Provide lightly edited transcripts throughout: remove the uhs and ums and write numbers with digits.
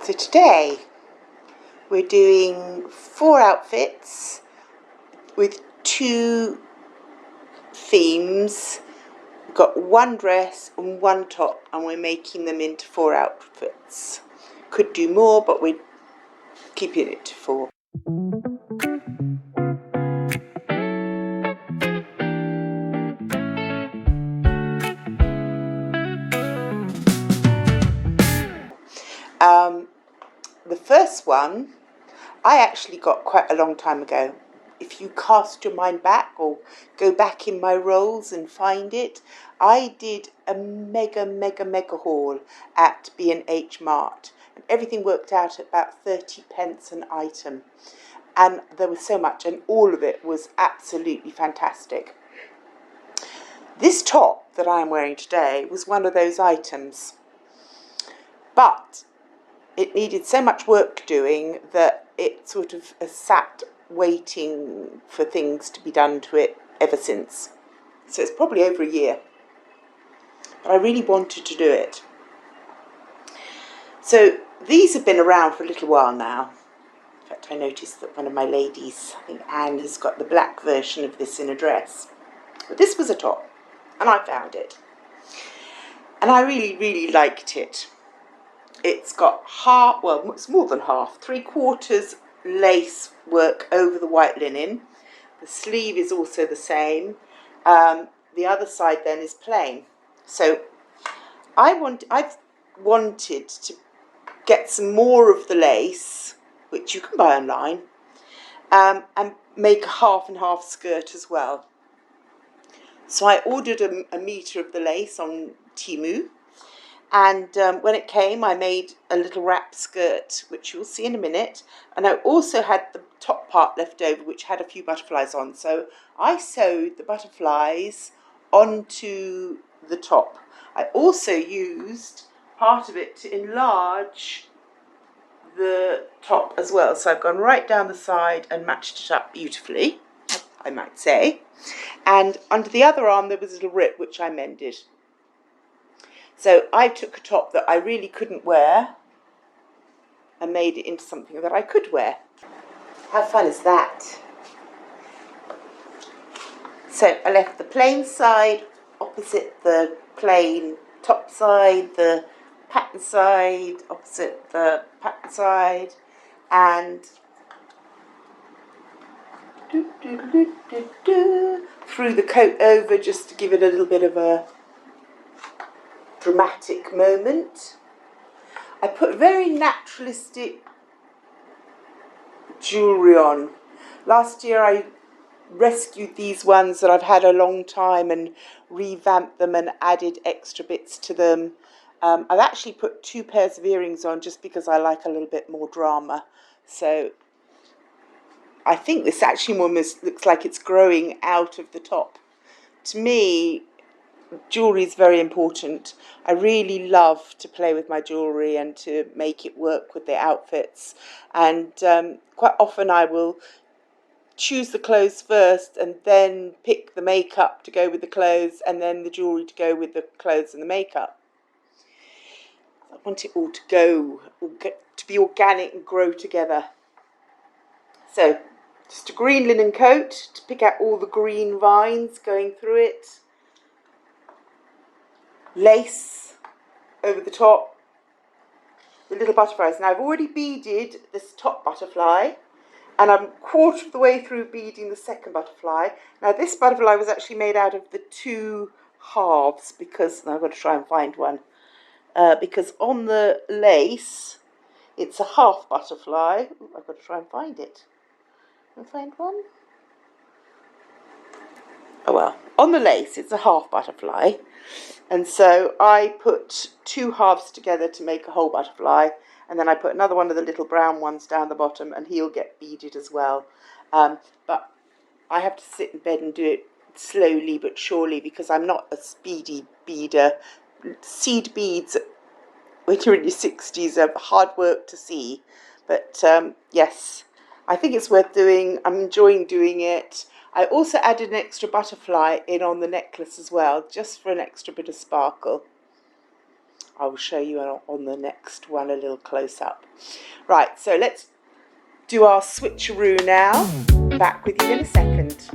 So today we're doing 4 outfits with 2 themes. We've got 1 dress and 1 top, and we're making them into 4 outfits. Could do more, but we're keeping it to 4. The first one I actually got quite a long time ago. If you cast your mind back or go back in my rolls and find it, I did a mega haul at B&H Mart, and everything worked out at about 30 pence an item, and there was so much, and all of it was absolutely fantastic. This top that I am wearing today was one of those items, but it needed so much work doing that it sort of has sat waiting for things to be done to it ever since. So it's probably over a year. But I really wanted to do it. So these have been around for a little while now. In fact, I noticed that one of my ladies, I think Anne, has got the black version of this in a dress. But this was a top, and I found it. And I really liked it. It's got half, well, it's more than half, 3/4 lace work over the white linen. The sleeve is also the same. The other side then is plain. So I've wanted to get some more of the lace, which you can buy online, and make a half and half skirt as well. So I ordered a metre of the lace on Temu. And when it came, I made a little wrap skirt, which you'll see in a minute. And I also had the top part left over, which had a few butterflies on. So I sewed the butterflies onto the top. I also used part of it to enlarge the top as well. So I've gone right down the side and matched it up beautifully, I might say. And under the other arm, there was a little rip, which I mended. So I took a top that I really couldn't wear and made it into something that I could wear. How fun is that? So I left the plain side opposite the plain top side, the pattern side opposite the pattern side, and threw the coat over just to give it a little bit of a dramatic moment. I put very naturalistic jewellery on. Last year I rescued these ones that I've had a long time and revamped them and added extra bits to them. I've actually put 2 pairs of earrings on just because I like a little bit more drama. So I think this actually almost looks like it's growing out of the top. To me, jewellery is very important. I really love to play with my jewellery and to make it work with the outfits. And quite often I will choose the clothes first and then pick the makeup to go with the clothes and then the jewellery to go with the clothes and the makeup. I want it all to be organic and grow together. So just a green linen coat to pick out all the green vines going through it. Lace over the top with little butterflies. Now I've already beaded this top butterfly and I'm 1/4 of the way through beading the second butterfly. Now this butterfly was actually made out of the 2 halves because, now I've got to try and find one, because on the lace it's a half butterfly. Ooh, I've got to try and find it. Can I find one? Oh well, on the lace it's a half butterfly, and so I put 2 halves together to make a whole butterfly, and then I put another one of the little brown ones down the bottom, and he'll get beaded as well. But I have to sit in bed and do it slowly but surely because I'm not a speedy beader. Seed beads when you're in your 60s are hard work to see, but yes, I think it's worth doing. I'm enjoying doing it. I also added an extra butterfly in on the necklace as well, just for an extra bit of sparkle. I will show you on the next one a little close up. Right, so let's do our switcheroo now. Back with you in a second.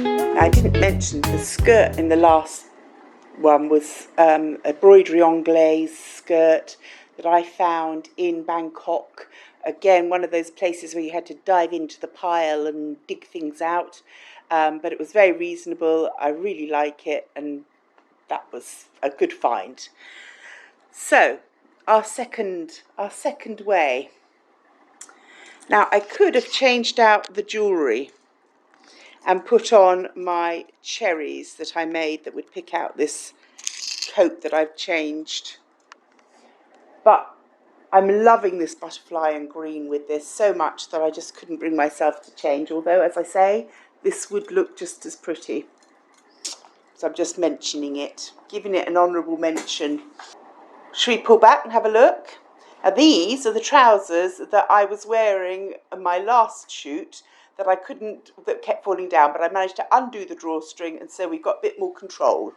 Now, I didn't mention the skirt in the last one was a broderie anglaise skirt that I found in Bangkok. Again, one of those places where you had to dive into the pile and dig things out, but it was very reasonable. I really like it, and that was a good find. So our second way. Now, I could have changed out the jewellery and put on my cherries that I made that would pick out this coat that I've changed. But I'm loving this butterfly and green with this so much that I just couldn't bring myself to change. Although, as I say, this would look just as pretty. So I'm just mentioning it, giving it an honourable mention. Should we pull back and have a look? Now, these are the trousers that I was wearing in my last shoot that kept falling down, but I managed to undo the drawstring, and so we got a bit more control.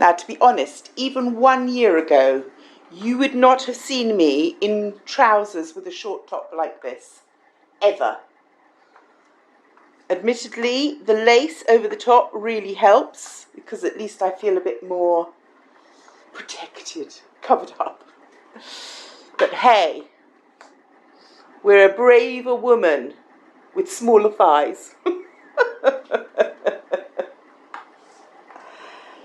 Now, to be honest, even 1 year ago, you would not have seen me in trousers with a short top like this, ever. Admittedly, the lace over the top really helps, because at least I feel a bit more protected, covered up. But hey, we're a braver woman with smaller thighs.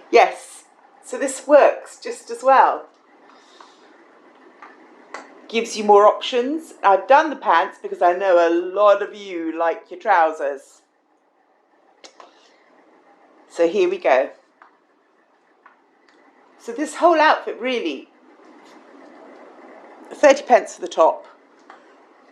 Yes, so this works just as well. Gives you more options. I've done the pants because I know a lot of you like your trousers. So here we go. So this whole outfit really, 30 pence for the top.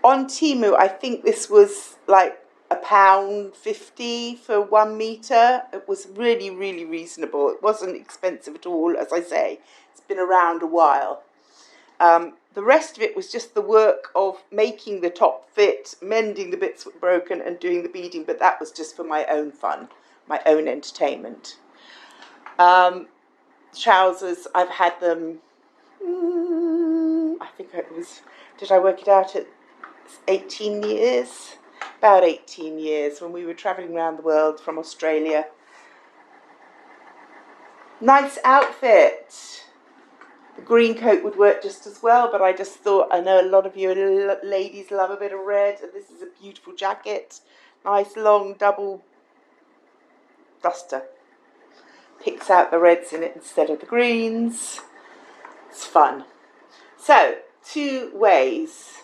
On Temu, I think this was like £1.50 for 1 metre. It was really, really reasonable. It wasn't expensive at all, as I say. It's been around a while. The rest of it was just the work of making the top fit, mending the bits that were broken and doing the beading, but that was just for my own fun, my own entertainment. Trousers, I've had them, I think it was, did I work it out at 18 years? About 18 years when we were travelling around the world from Australia. Nice outfit. The green coat would work just as well, but I just thought, I know a lot of you ladies love a bit of red, and this is a beautiful jacket. Nice long double duster. Picks out the reds in it instead of the greens. It's fun. So, 2 ways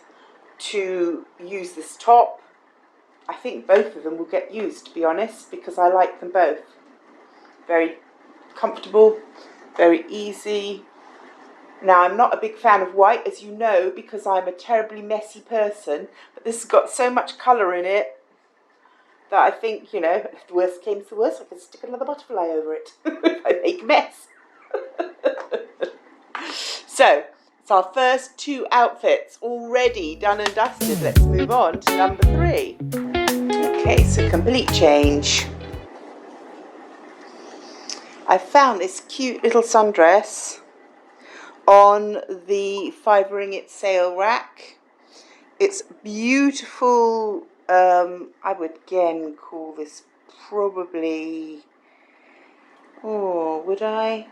to use this top. I think both of them will get used, to be honest, because I like them both. Very comfortable, very easy. Now, I'm not a big fan of white, as you know, because I'm a terribly messy person, but this has got so much colour in it that I think, you know, if the worst came to the worst, I can stick another butterfly over it if I make a mess. So, it's our first 2 outfits already done and dusted. Let's move on to number 3. Okay, so complete change. I found this cute little sundress on the Five Ringgit sale rack. It's beautiful. I would again call this probably, would I?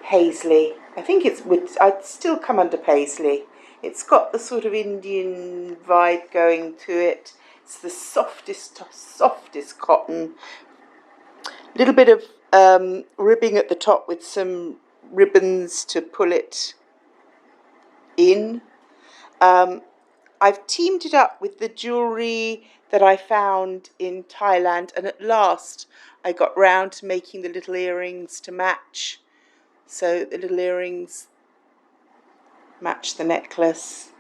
Paisley. I think I'd still come under Paisley. It's got the sort of Indian vibe going to it. It's the softest cotton. A little bit of ribbing at the top with some ribbons to pull it in. I've teamed it up with the jewellery that I found in Thailand, and at last I got round to making the little earrings to match. So the little earrings match the necklace.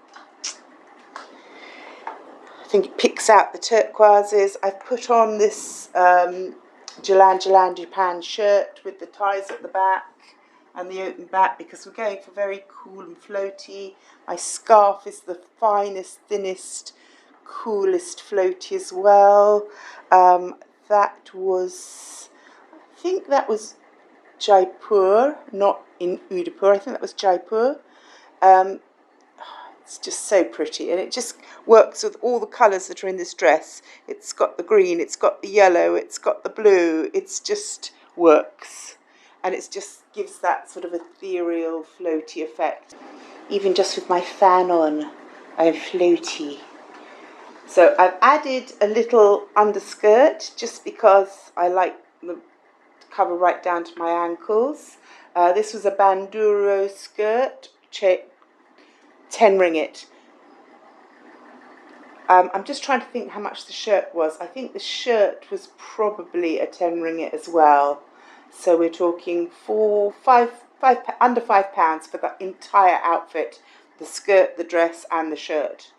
I think it picks out the turquoises. I've put on this Jalan Japan shirt with the ties at the back and the open back because we're going for very cool and floaty. My scarf is the finest, thinnest, coolest floaty as well. I think that was Jaipur, not in Udaipur. I think that was Jaipur. It's just so pretty, and it just works with all the colours that are in this dress. It's got the green, it's got the yellow, it's got the blue. It's just works, and it just gives that sort of ethereal, floaty effect. Even just with my fan on, I'm floaty. So I've added a little underskirt just because I like the cover right down to my ankles. This was a banduro skirt, 10 ringgit. I'm just trying to think how much the shirt was. I think the shirt was probably a 10 ringgit as well. So we're talking under £5 for the entire outfit, the skirt, the dress, and the shirt.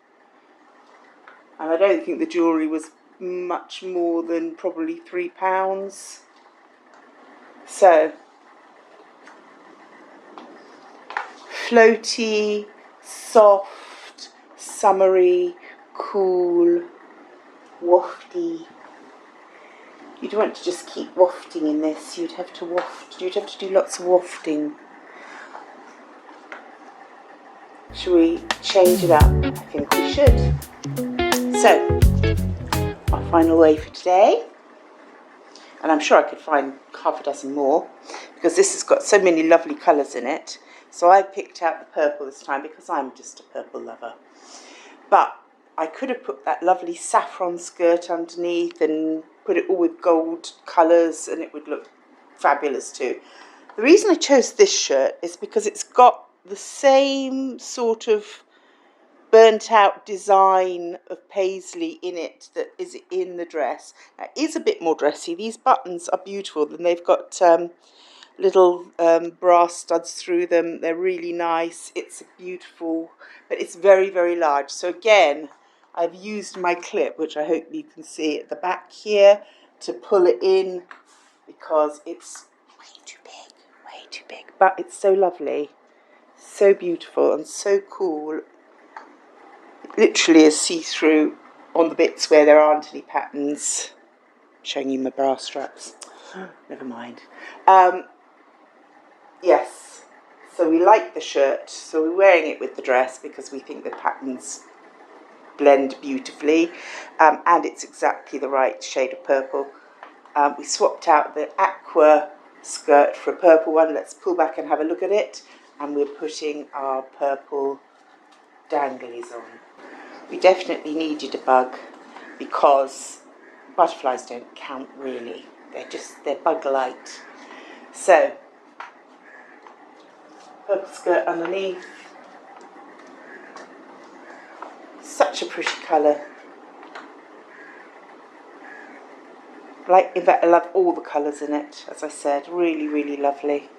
And I don't think the jewellery was much more than probably £3. So, floaty, soft, summery, cool, wafty. You'd want to just keep wafting in this. You'd have to waft. You'd have to do lots of wafting. Shall we change it up? I think we should. So, my final way for today, and I'm sure I could find half a dozen more because this has got so many lovely colours in it. So I picked out the purple this time because I'm just a purple lover. But I could have put that lovely saffron skirt underneath and put it all with gold colours, and it would look fabulous too. The reason I chose this shirt is because it's got the same sort of burnt out design of paisley in it that is in the dress. Now, it is a bit more dressy. These buttons are beautiful, and they've got little brass studs through them. They're really nice. It's beautiful, but it's very, very large. So again, I've used my clip, which I hope you can see at the back here, to pull it in because it's way too big, but it's so lovely, so beautiful and so cool. It literally is see-through on the bits where there aren't any patterns. I'm showing you my bra straps. Never mind. Yes, so we like the shirt, so we're wearing it with the dress because we think the patterns blend beautifully, and it's exactly the right shade of purple. We swapped out the aqua skirt for a purple one. Let's pull back and have a look at it, and we're putting our purple danglies on. We definitely needed a bug because butterflies don't count really. They're bug light. So, purple skirt underneath. Such a pretty colour. I love all the colours in it, as I said. Really, really lovely.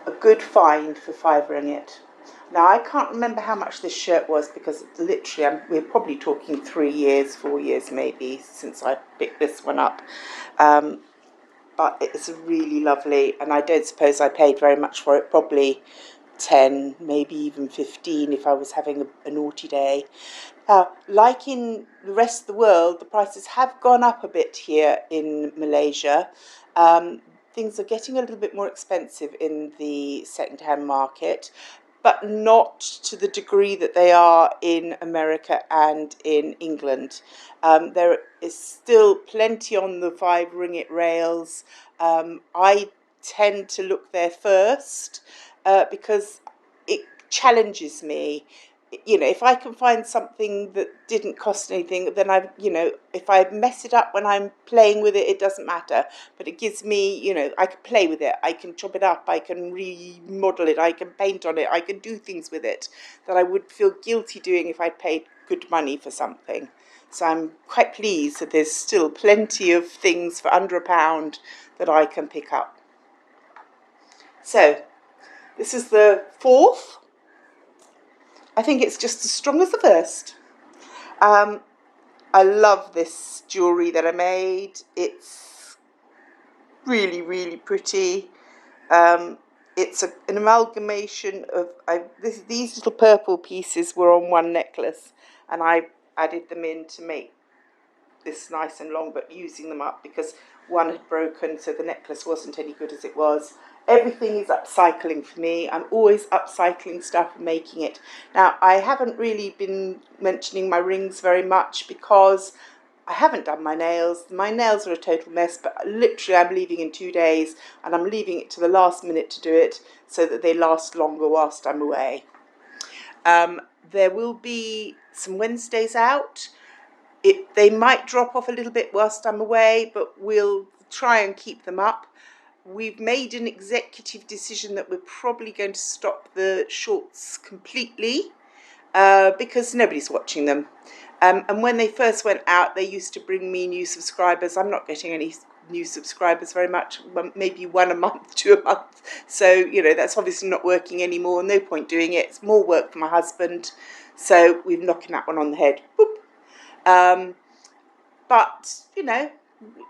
A good find for 5 ringgit. Now, I can't remember how much this shirt was because literally we're probably talking 3 years, 4 years maybe since I picked this one up. But it's really lovely, and I don't suppose I paid very much for it, probably 10, maybe even 15 if I was having a naughty day. Like in the rest of the world, the prices have gone up a bit here in Malaysia. Things are getting a little bit more expensive in the second-hand market, but not to the degree that they are in America and in England. There is still plenty on the 5 ringgit rails. I tend to look there first because it challenges me. You know, if I can find something that didn't cost anything, then if I mess it up when I'm playing with it, it doesn't matter. But it gives me, I can play with it. I can chop it up. I can remodel it. I can paint on it. I can do things with it that I would feel guilty doing if I'd paid good money for something. So I'm quite pleased that there's still plenty of things for under £1 that I can pick up. So this is the 4th. I think it's just as strong as the first. I love this jewellery that I made. It's really, really pretty. It's an amalgamation of... these little purple pieces were on one necklace, and I added them in to make this nice and long, but using them up because one had broken, so the necklace wasn't any good as it was. Everything is upcycling for me. I'm always upcycling stuff and making it. Now, I haven't really been mentioning my rings very much because I haven't done my nails. My nails are a total mess, but literally I'm leaving in 2 days, and I'm leaving it to the last minute to do it so that they last longer whilst I'm away. There will be some Wednesdays out. They might drop off a little bit whilst I'm away, but we'll try and keep them up. We've made an executive decision that we're probably going to stop the shorts completely because nobody's watching them. And when they first went out, they used to bring me new subscribers. I'm not getting any new subscribers very much, maybe one a month, 2 a month. So, you know, that's obviously not working anymore. No point doing it. It's more work for my husband. So we're knocking that one on the head. Boop. But, you know,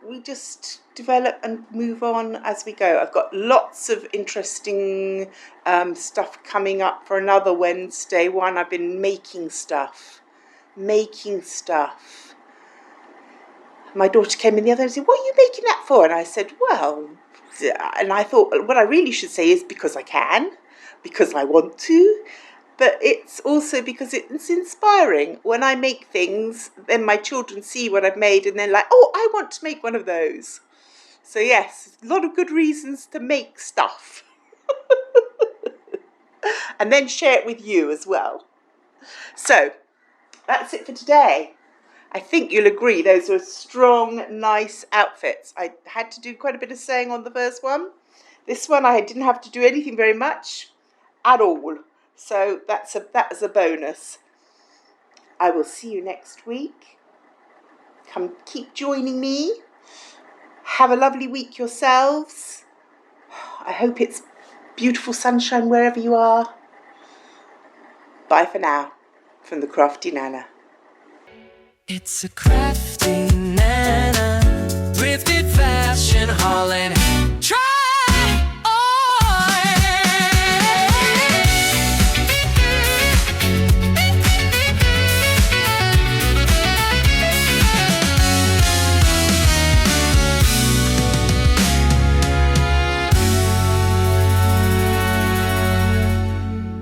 we just develop and move on as we go. I've got lots of interesting stuff coming up for another Wednesday. I've been making stuff. My daughter came in the other day and said, "What are you making that for?" And I said, well, and I thought what I really should say is because I can, because I want to, but it's also because it's inspiring. When I make things, then my children see what I've made and they're like, "Oh, I want to make one of those." So yes, a lot of good reasons to make stuff. And then share it with you as well. So that's it for today. I think you'll agree those were strong, nice outfits. I had to do quite a bit of sewing on the first one. This one I didn't have to do anything very much at all. So that is a bonus. I will see you next week. Come keep joining me. Have a lovely week yourselves. I hope it's beautiful sunshine wherever you are. Bye for now from the Crafty Nana. It's a crafty nana, thrifted fashion holiday.